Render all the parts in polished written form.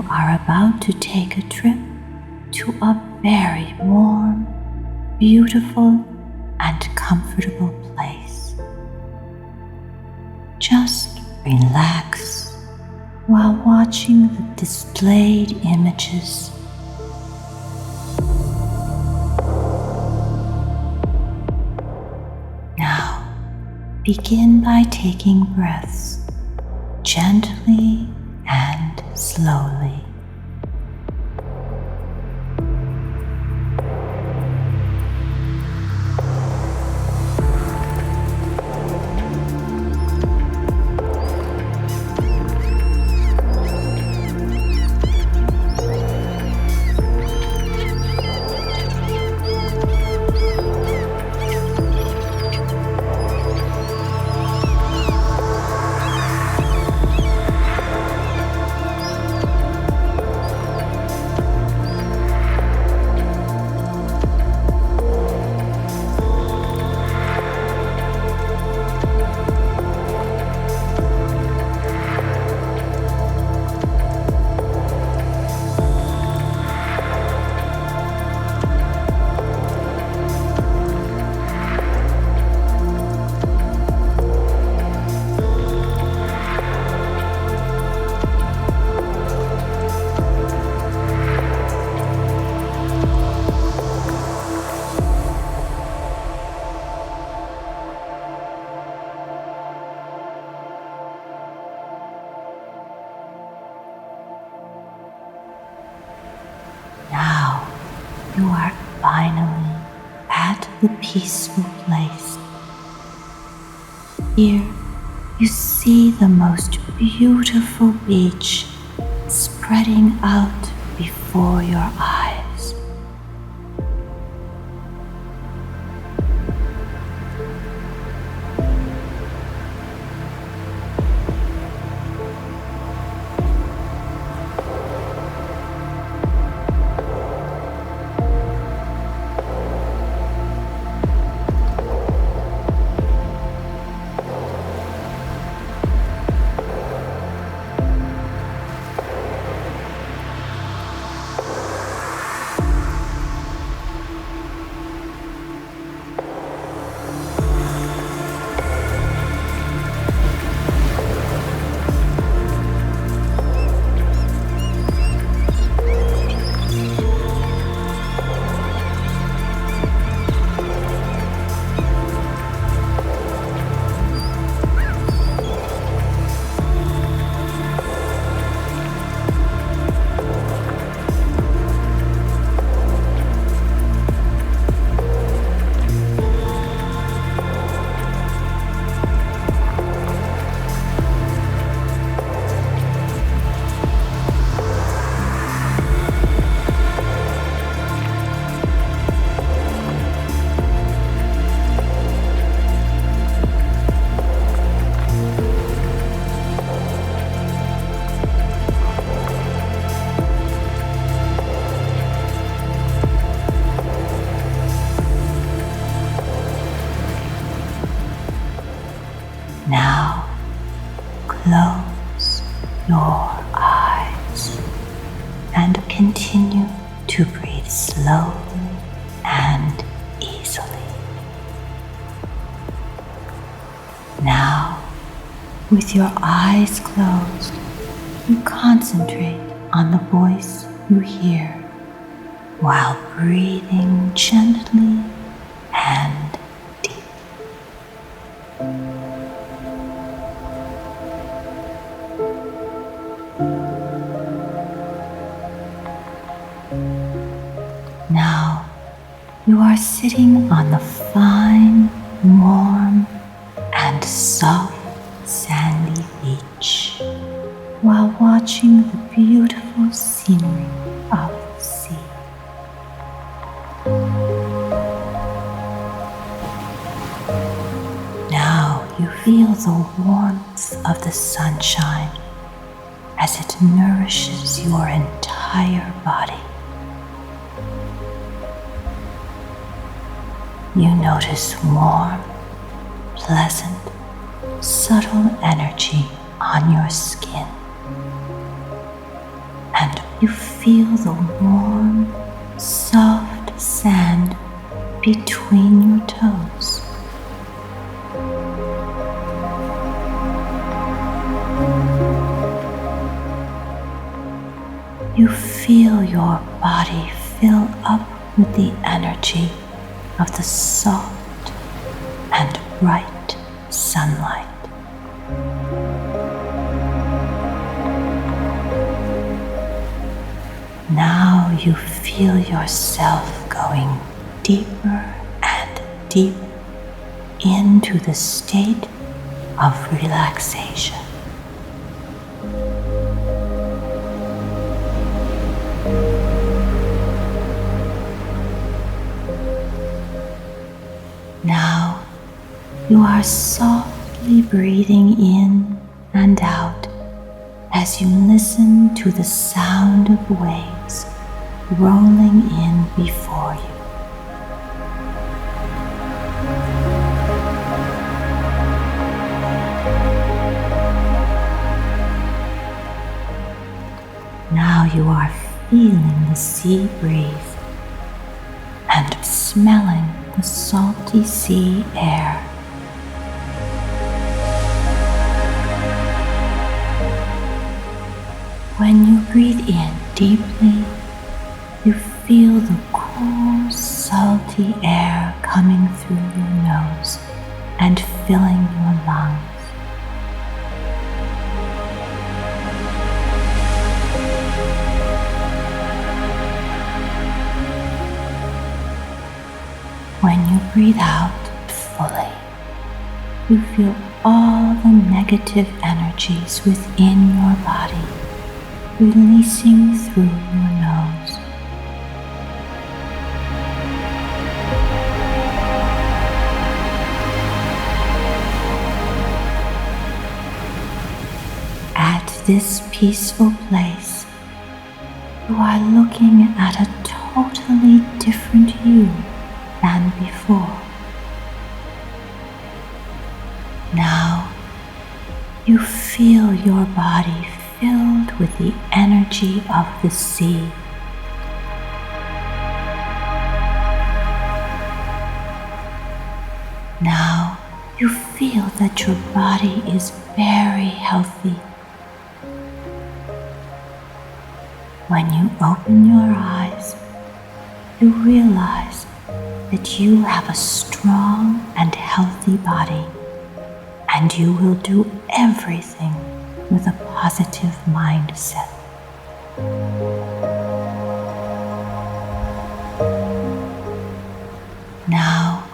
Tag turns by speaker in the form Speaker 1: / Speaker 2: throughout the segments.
Speaker 1: are about to take a trip to a very warm, beautiful, and comfortable place. Just relax while watching the displayed images. Now, begin by taking breaths gently and slowly. Now you are finally at the peaceful place. Here you see the most beautiful beach spreading out before your eyes. Now close your eyes and continue to breathe slowly and easily. Now, with your eyes closed, you concentrate on the voice you hear while breathing gently and deeply. Now you are sitting on the fine, warm, and soft sandy beach while watching the beautiful scenery of the sea. Now you feel the warmth of the sunshine as it nourishes your entire body. You notice warm, pleasant, subtle energy on your skin and You feel the warm, soft sand between your toes. You feel your body fill up with the energy of the soft and bright sunlight. Now you feel yourself going deeper and deeper into the state of relaxation. Now you are softly breathing in and out as you listen to the sound of waves rolling in before you. Now you are feeling the sea breeze and smelling the salty sea air. When you breathe in deeply, you feel the cool, salty air coming through your nose and filling your lungs. When you breathe out fully, you feel all the negative energies within your body releasing through your nose. At this peaceful place, you are looking at a totally different you than before. Now you feel your body filled with the energy of the sea. Now you feel that your body is very healthy. When you open your eyes, you realize that you have a strong and healthy body, and you will do everything with a positive mindset. Now,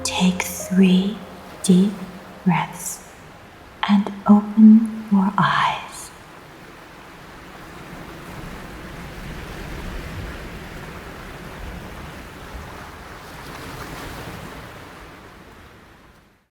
Speaker 1: take 3 deep breaths and open your eyes.